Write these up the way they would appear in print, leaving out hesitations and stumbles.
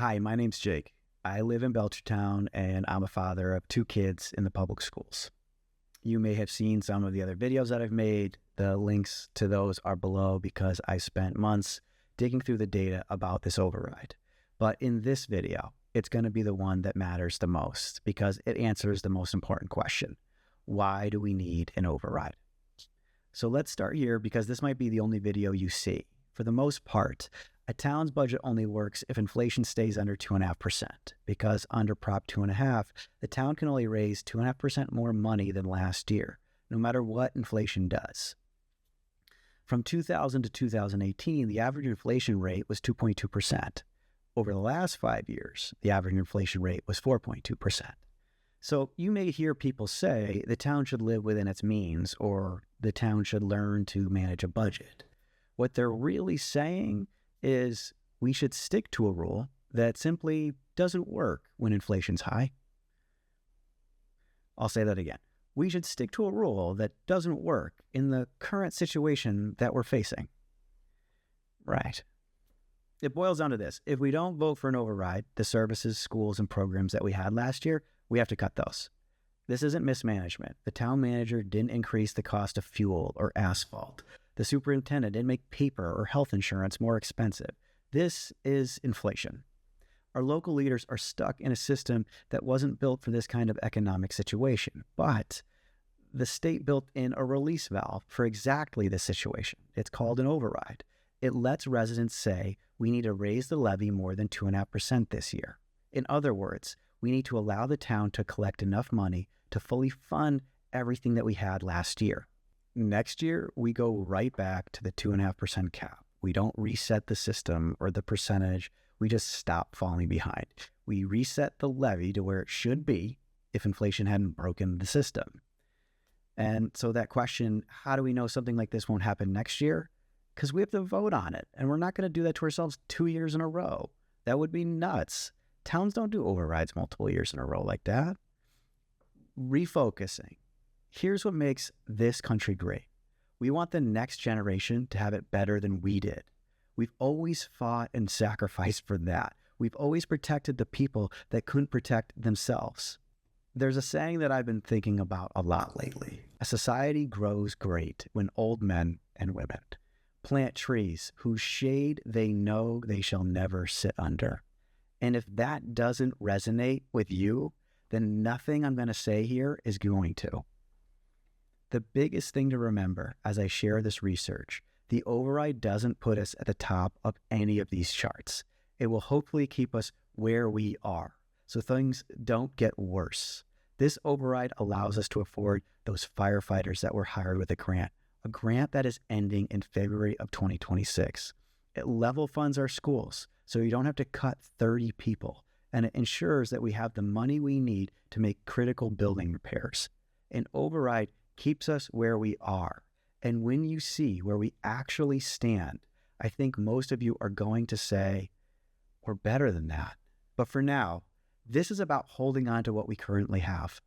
Hi, my name's Jake. I live in Belchertown and I'm a father of two kids in the public schools. You may have seen some of the other videos that I've made. The links to those are below because I spent months digging through the data about this override. But in this video, it's going to be the one that matters the most because it answers the most important question. Why do we need an override? So let's start here because this might be the only video you see. For the most part, a town's budget only works if inflation stays under 2.5%, because under Prop 2.5, the town can only raise 2.5% more money than last year, no matter what inflation does. From 2000 to 2018, the average inflation rate was 2.2%. Over the last 5 years, the average inflation rate was 4.2%. So you may hear people say the town should live within its means, or the town should learn to manage a budget. What they're really saying is we should stick to a rule that simply doesn't work when inflation's high. I'll say that again. We should stick to a rule that doesn't work in the current situation that we're facing. Right. It boils down to this. If we don't vote for an override, the services, schools, and programs that we had last year, we have to cut those. This isn't mismanagement. The town manager didn't increase the cost of fuel or asphalt. The superintendent didn't make paper or health insurance more expensive. This is inflation. Our local leaders are stuck in a system that wasn't built for this kind of economic situation, but the state built in a release valve for exactly this situation. It's called an override. It lets residents say, we need to raise the levy more than 2.5% this year. In other words, we need to allow the town to collect enough money to fully fund everything that we had last year. Next year, we go right back to the 2.5% cap. We don't reset the system or the percentage. We just stop falling behind. We reset the levy to where it should be if inflation hadn't broken the system. And so that question, how do we know something like this won't happen next year? Because we have to vote on it. And we're not going to do that to ourselves 2 years in a row. That would be nuts. Towns don't do overrides multiple years in a row like that. Refocusing. Here's what makes this country great. We want the next generation to have it better than we did. We've always fought and sacrificed for that. We've always protected the people that couldn't protect themselves. There's a saying that I've been thinking about a lot lately. A society grows great when old men and women plant trees whose shade they know they shall never sit under. And if that doesn't resonate with you, then nothing I'm going to say here is going to. The biggest thing to remember as I share this research, the override doesn't put us at the top of any of these charts. It will hopefully keep us where we are, so things don't get worse. This override allows us to afford those firefighters that were hired with a grant that is ending in February of 2026. It level funds our schools, so you don't have to cut 30 people, and it ensures that we have the money we need to make critical building repairs. An override keeps us where we are. And when you see where we actually stand, I think most of you are going to say, we're better than that. But for now, this is about holding on to what we currently have.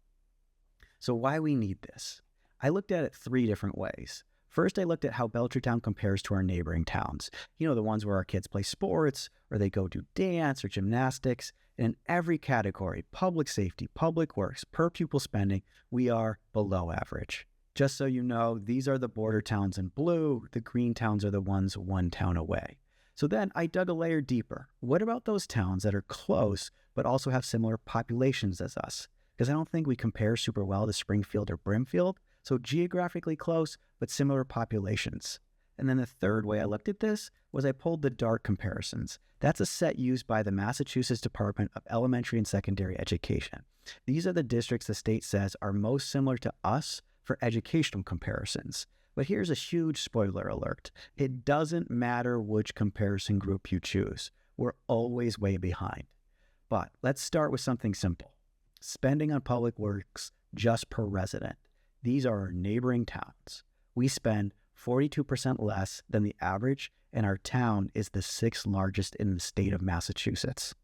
So why we need this? I looked at it 3 different ways. First, I looked at how Belchertown compares to our neighboring towns. You know, the ones where our kids play sports, or they go do dance or gymnastics. And in every category, public safety, public works, per pupil spending, we are below average. Just so you know, these are the border towns in blue. The green towns are the ones 1 town away. So then I dug a layer deeper. What about those towns that are close, but also have similar populations as us? Because I don't think we compare super well to Springfield or Brimfield. So geographically close, but similar populations. And then the third way I looked at this was I pulled the DART comparisons. That's a set used by the Massachusetts Department of Elementary and Secondary Education. These are the districts the state says are most similar to us for educational comparisons. But here's a huge spoiler alert. It doesn't matter which comparison group you choose. We're always way behind. But let's start with something simple. Spending on public works just per resident. These are our neighboring towns. We spend 42% less than the average, and our town is the 6th largest in the state of Massachusetts.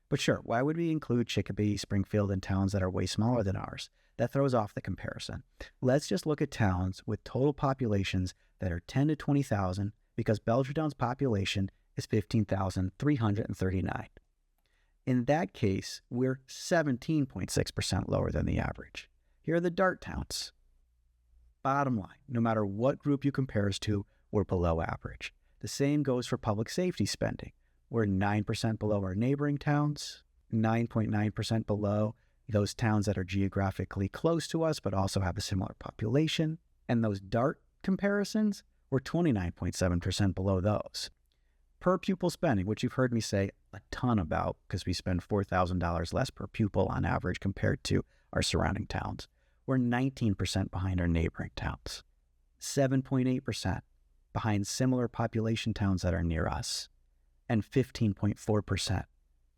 But sure, why would we include Chicopee, Springfield, and towns that are way smaller than ours? That throws off the comparison. Let's just look at towns with total populations that are 10 to 20,000 because Belchertown's population is 15,339. In that case, we're 17.6% lower than the average. Here are the DART towns. Bottom line, no matter what group you compare us to, we're below average. The same goes for public safety spending. We're 9% below our neighboring towns, 9.9% below those towns that are geographically close to us but also have a similar population. And those DART comparisons, we're 29.7% below those. Per pupil spending, which you've heard me say a ton about because we spend $4,000 less per pupil on average compared to our surrounding towns, we're 19% behind our neighboring towns, 7.8% behind similar population towns that are near us, and 15.4%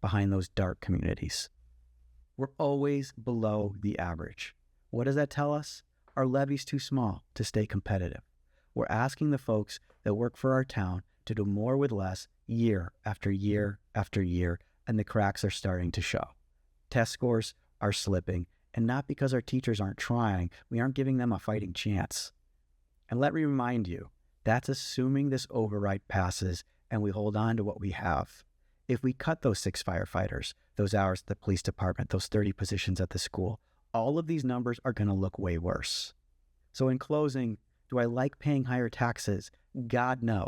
behind those DART communities. We're always below the average. What does that tell us? Our levy's too small to stay competitive. We're asking the folks that work for our town to do more with less year after year after year, and the cracks are starting to show. Test scores are slipping, and not because our teachers aren't trying. We aren't giving them a fighting chance. And let me remind you, that's assuming this override passes and we hold on to what we have. If we cut those 6 firefighters, those hours at the police department, those 30 positions at the school, all of these numbers are going to look way worse. So in closing, do I like paying higher taxes? God, no.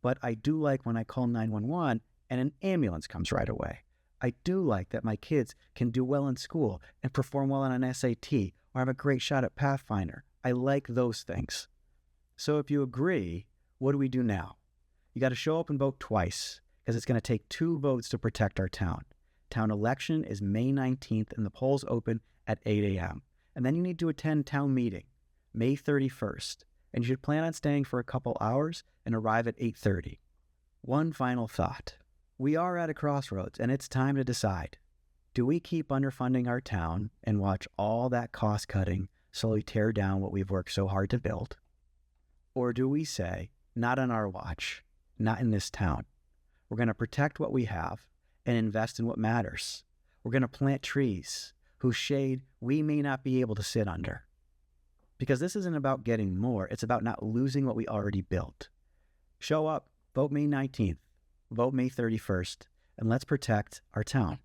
But I do like when I call 911 and an ambulance comes right away. I do like that my kids can do well in school and perform well on an SAT or have a great shot at Pathfinder. I like those things. So if you agree, what do we do now? You got to show up and vote twice because it's going to take 2 votes to protect our town. Town election is May 19th and the polls open at 8 a.m. And then you need to attend town meeting, May 31st. And you should plan on staying for a couple hours and arrive at 8:30. One final thought. We are at a crossroads and it's time to decide. Do we keep underfunding our town and watch all that cost cutting slowly tear down what we've worked so hard to build? Or do we say, not on our watch, not in this town. We're going to protect what we have and invest in what matters. We're going to plant trees whose shade we may not be able to sit under. Because this isn't about getting more, it's about not losing what we already built. Show up, vote May 19th, vote May 31st, and let's protect our town.